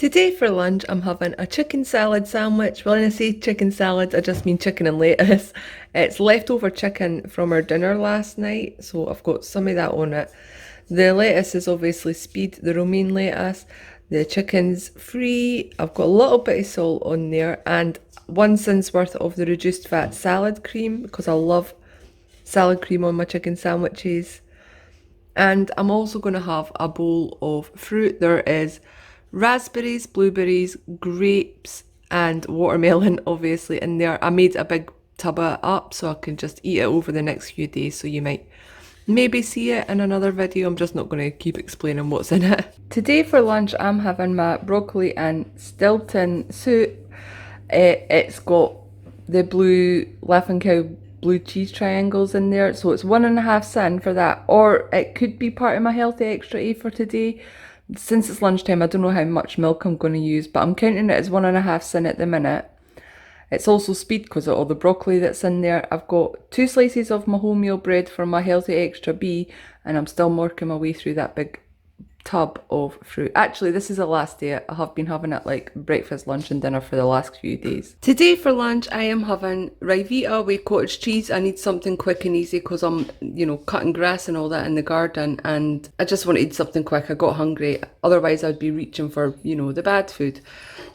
Today for lunch, I'm having a chicken salad sandwich. Well, when I say chicken salad, I just mean chicken and lettuce. It's leftover chicken from our dinner last night, so I've got some of that on it. The lettuce is obviously speed, the romaine lettuce. The chicken's free. I've got a little bit of salt on there and 1 cent's worth of the reduced fat salad cream because I love salad cream on my chicken sandwiches. And I'm also going to have a bowl of fruit. There is raspberries, blueberries, grapes, and watermelon, obviously, in there. I made a big tub of it up so I can just eat it over the next few days. So you might maybe see it in another video. I'm just not going to keep explaining what's in it. Today for lunch, I'm having my broccoli and Stilton soup. It's got the blue Laughing Cow blue cheese triangles in there, so it's 1.5 cent for that, or it could be part of my healthy extra A for today. Since it's lunchtime, I don't know how much milk I'm going to use, but I'm counting it as 1.5 cent at the minute. It's also speed because of all the broccoli that's in there. I've got 2 slices of my wholemeal bread for my healthy extra B, and I'm still working my way through that big tub of fruit. Actually, this is the last day. I have been having it like breakfast, lunch and dinner for the last few days. Today for lunch I am having Ryvita with cottage cheese. I need something quick and easy because I'm, cutting grass and all that in the garden, and I just wanted something quick. I got hungry, otherwise I'd be reaching for, the bad food.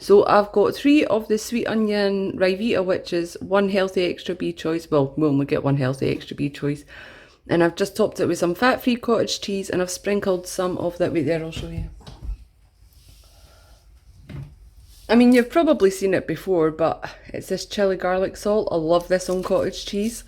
So I've got 3 of the sweet onion Ryvita, which is 1 healthy extra B choice. Well, we'll only get 1 healthy extra B choice. And I've just topped it with some fat-free cottage cheese, and I've sprinkled some of that. Wait there, I'll show you. I mean, you've probably seen it before, but it's this chili garlic salt. I love this on cottage cheese.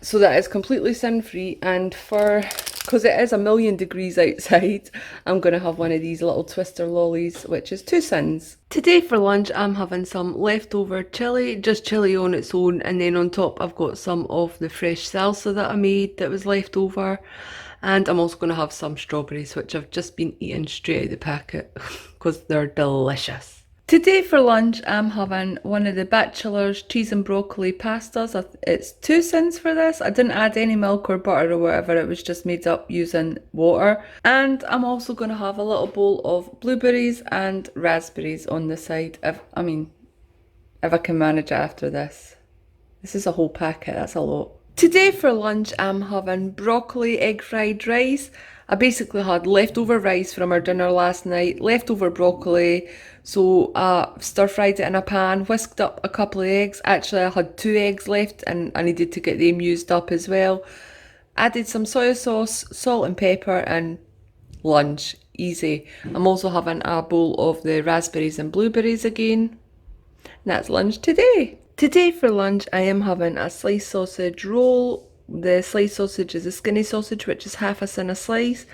So that is completely sin-free, and because it is 1,000,000 degrees outside, I'm going to have one of these little twister lollies, which is 2 cents. Today for lunch, I'm having some leftover chili, just chili on its own, and then on top I've got some of the fresh salsa that I made that was left over. And I'm also going to have some strawberries, which I've just been eating straight out of the packet because they're delicious. Today for lunch, I'm having one of the Bachelor's cheese and broccoli pastas. It's 2 cents for this. I didn't add any milk or butter or whatever. It was just made up using water. And I'm also going to have a little bowl of blueberries and raspberries on the side. If I can manage it after this. This is a whole packet. That's a lot. Today for lunch, I'm having broccoli egg fried rice. I basically had leftover rice from our dinner last night, leftover broccoli, so I stir-fried it in a pan, whisked up a couple of eggs. Actually, I had 2 eggs left and I needed to get them used up as well. Added some soy sauce, salt and pepper, and lunch. Easy. I'm also having a bowl of the raspberries and blueberries again. And that's lunch today. Today for lunch, I am having a sliced sausage roll. The sliced sausage is a skinny sausage, which is 1/2 cent a slice.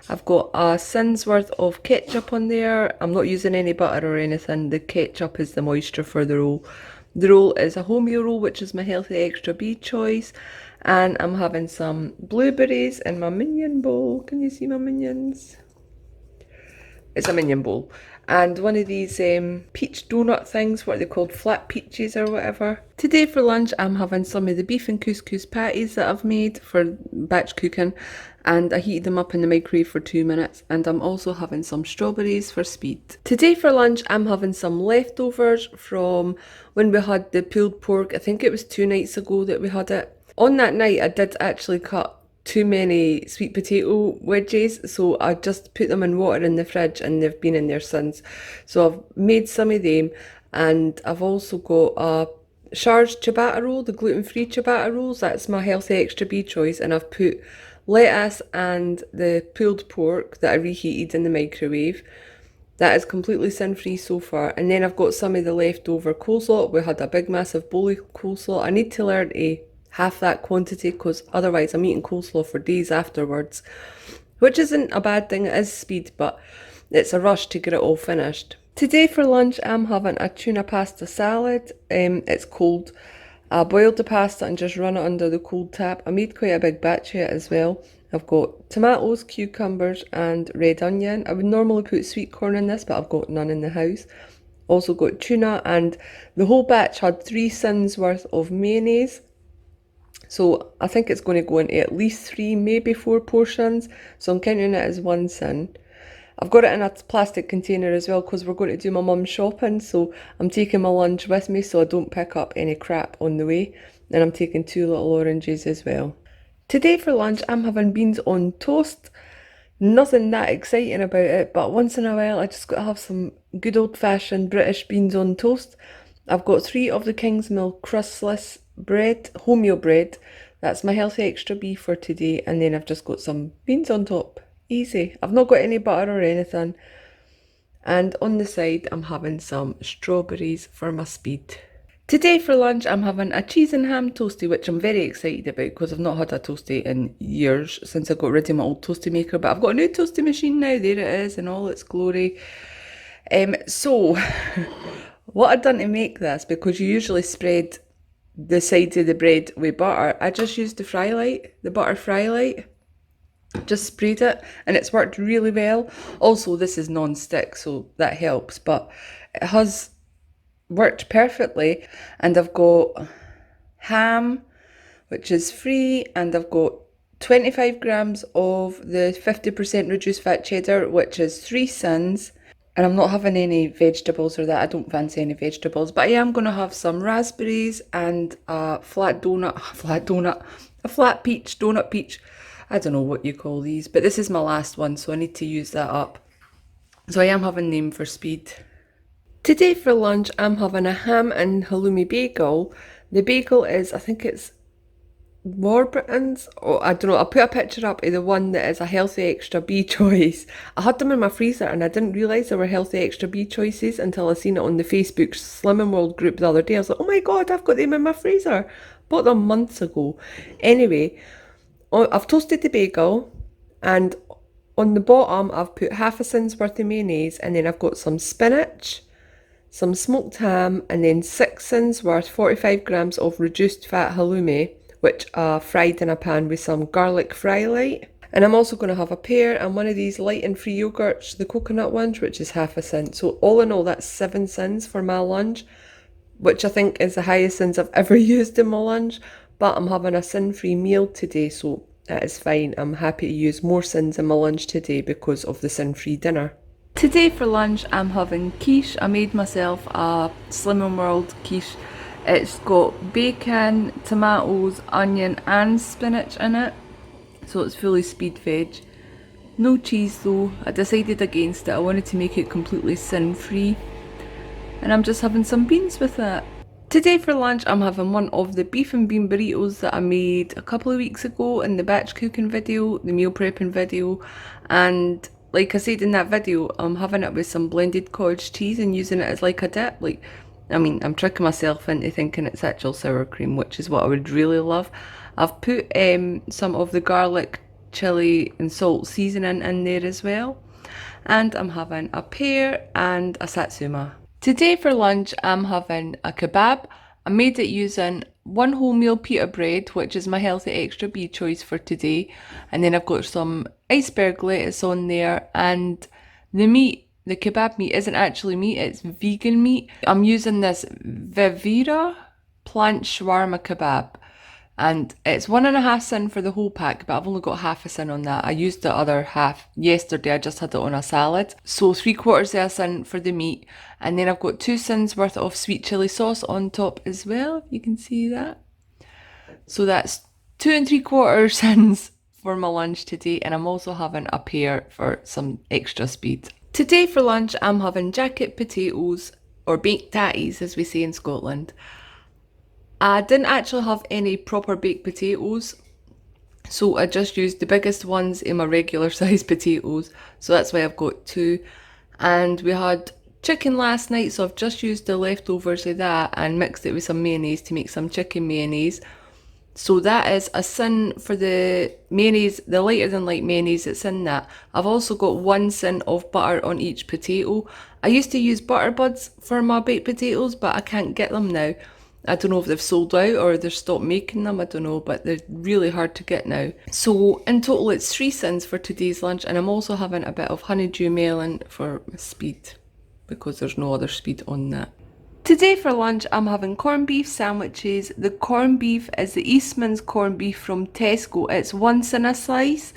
I've got a cent's worth of ketchup on there. I'm not using any butter or anything. The ketchup is the moisture for the roll. The roll is a wholemeal roll, which is my healthy extra B choice. And I'm having some blueberries in my minion bowl. Can you see my minions? It's a minion bowl. And one of these peach donut things, what are they called, flat peaches or whatever. Today for lunch, I'm having some of the beef and couscous patties that I've made for batch cooking, and I heated them up in the microwave for 2 minutes, and I'm also having some strawberries for speed. Today for lunch, I'm having some leftovers from when we had the pulled pork. I think it was 2 nights ago that we had it. On that night, I did actually cut too many sweet potato wedges, so I just put them in water in the fridge and they've been in there since. So I've made some of them, and I've also got a Shards ciabatta roll, the gluten-free ciabatta rolls. That's my healthy extra B choice, and I've put lettuce and the pulled pork that I reheated in the microwave. That is completely sin-free so far. And then I've got some of the leftover coleslaw. We had a big massive bowl of coleslaw. I need to learn to half that quantity because otherwise I'm eating coleslaw for days afterwards, which isn't a bad thing. It is speed, but it's a rush to get it all finished. Today for lunch, I'm having a tuna pasta salad. It's cold. I boiled the pasta and just run it under the cold tap. I made quite a big batch of it as well. I've got tomatoes, cucumbers and red onion. I would normally put sweet corn in this, but I've got none in the house. Also got tuna, and the whole batch had 3 cents worth of mayonnaise. So I think it's going to go into at least 3, maybe 4 portions. So I'm counting it as 1 cent. I've got it in a plastic container as well because we're going to do my mum's shopping, so I'm taking my lunch with me so I don't pick up any crap on the way. And I'm taking 2 little oranges as well. Today for lunch I'm having beans on toast. Nothing that exciting about it, but once in a while I just got to have some good old-fashioned British beans on toast. I've got 3 of the Kingsmill crustless bread, wholemeal bread. That's my healthy extra beef for today, and then I've just got some beans on top. Easy. I've not got any butter or anything. And on the side I'm having some strawberries for my speed. Today for lunch I'm having a cheese and ham toastie, which I'm very excited about because I've not had a toastie in years since I got rid of my old toastie maker, but I've got a new toastie machine now. There it is in all its glory. So what I've done to make this, because you usually spread the sides of the bread with butter, I just used the Frylight, the butter Frylight. Just sprayed it and it's worked really well. Also, this is non-stick, so that helps, but it has worked perfectly. And I've got ham, which is free, and I've got 25 grams of the 50% reduced fat cheddar, which is 3 sins. And I'm not having any vegetables or that. I don't fancy any vegetables, but I am going to have some raspberries and a flat peach, donut peach. I don't know what you call these, but this is my last one, so I need to use that up. So I am having them for speed. Today for lunch, I'm having a ham and halloumi bagel. The bagel is, I think it's Warburton's, or I don't know, I'll put a picture up of the one that is a healthy extra B choice. I had them in my freezer and I didn't realise there were healthy extra B choices until I seen it on the Facebook Slimming World group the other day. I was like, oh my god, I've got them in my freezer. Bought them months ago. Anyway, I've toasted the bagel, and on the bottom I've put half a sin's worth of mayonnaise, and then I've got some spinach, some smoked ham, and then 6 sins worth, 45 grams of reduced fat halloumi, which I fried in a pan with some garlic Frylight. And I'm also going to have a pear and one of these light and free yogurts, the coconut ones, which is half a sin. So all in all, that's 7 sins for my lunch, which I think is the highest sins I've ever used in my lunch. But I'm having a sin-free meal today, so that is fine. I'm happy to use more sins in my lunch today because of the sin-free dinner. Today for lunch I'm having quiche. I made myself a Slimming World quiche. It's got bacon, tomatoes, onion and spinach in it, so it's fully speed veg. No cheese though. I decided against it. I wanted to make it completely sin-free, and I'm just having some beans with it. Today for lunch I'm having one of the beef and bean burritos that I made a couple of weeks ago in the batch cooking video, the meal prepping video, and like I said in that video, I'm having it with some blended cottage cheese and using it as like a dip. I'm tricking myself into thinking it's actual sour cream, which is what I would really love. I've put some of the garlic, chilli and salt seasoning in there as well. And I'm having a pear and a satsuma. Today for lunch I'm having a kebab. I made it using 1 wholemeal pita bread, which is my healthy extra B choice for today. And then I've got some iceberg lettuce on there, and the meat, the kebab meat, isn't actually meat, it's vegan meat. I'm using this Vivera plant shawarma kebab, and it's 1.5 sin for the whole pack, but I've only got half a sin on that. I used the other half yesterday, I just had it on a salad. So 3/4 of a sin for the meat, and then I've got 2 sins worth of sweet chilli sauce on top as well, if you can see that. So that's 2 3/4 sins for my lunch today, and I'm also having a pear for some extra speed. Today for lunch I'm having jacket potatoes, or baked tatties as we say in Scotland. I didn't actually have any proper baked potatoes, so I just used the biggest ones in my regular size potatoes, so that's why I've got 2. And we had chicken last night, so I've just used the leftovers of that and mixed it with some mayonnaise to make some chicken mayonnaise. So that is a sin for the mayonnaise, the lighter than light mayonnaise that's in that. I've also got 1 sin of butter on each potato. I used to use butter buds for my baked potatoes, but I can't get them now. I don't know if they've sold out or they've stopped making them, I don't know, but they're really hard to get now. So in total it's 3 sins for today's lunch, and I'm also having a bit of honeydew melon for speed, because there's no other speed on that. Today for lunch I'm having corned beef sandwiches. The corned beef is the Eastman's corned beef from Tesco. It's 1 sin a slice.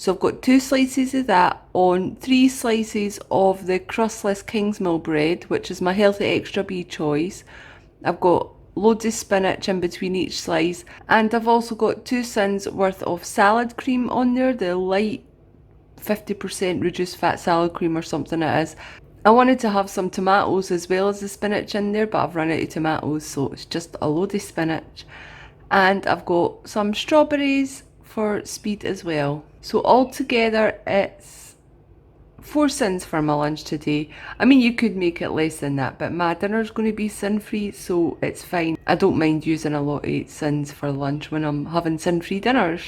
So I've got 2 slices of that on 3 slices of the crustless Kingsmill bread, which is my healthy extra B choice. I've got loads of spinach in between each slice, and I've also got 2 sins worth of salad cream on there, the light 50% reduced fat salad cream or something it is. I wanted to have some tomatoes as well as the spinach in there, but I've run out of tomatoes, so it's just a load of spinach. And I've got some strawberries for speed as well. So altogether it's 4 sins for my lunch today. I mean, you could make it less than that, but my dinner's going to be sin-free, so it's fine. I don't mind using a lot of sins for lunch when I'm having sin-free dinners.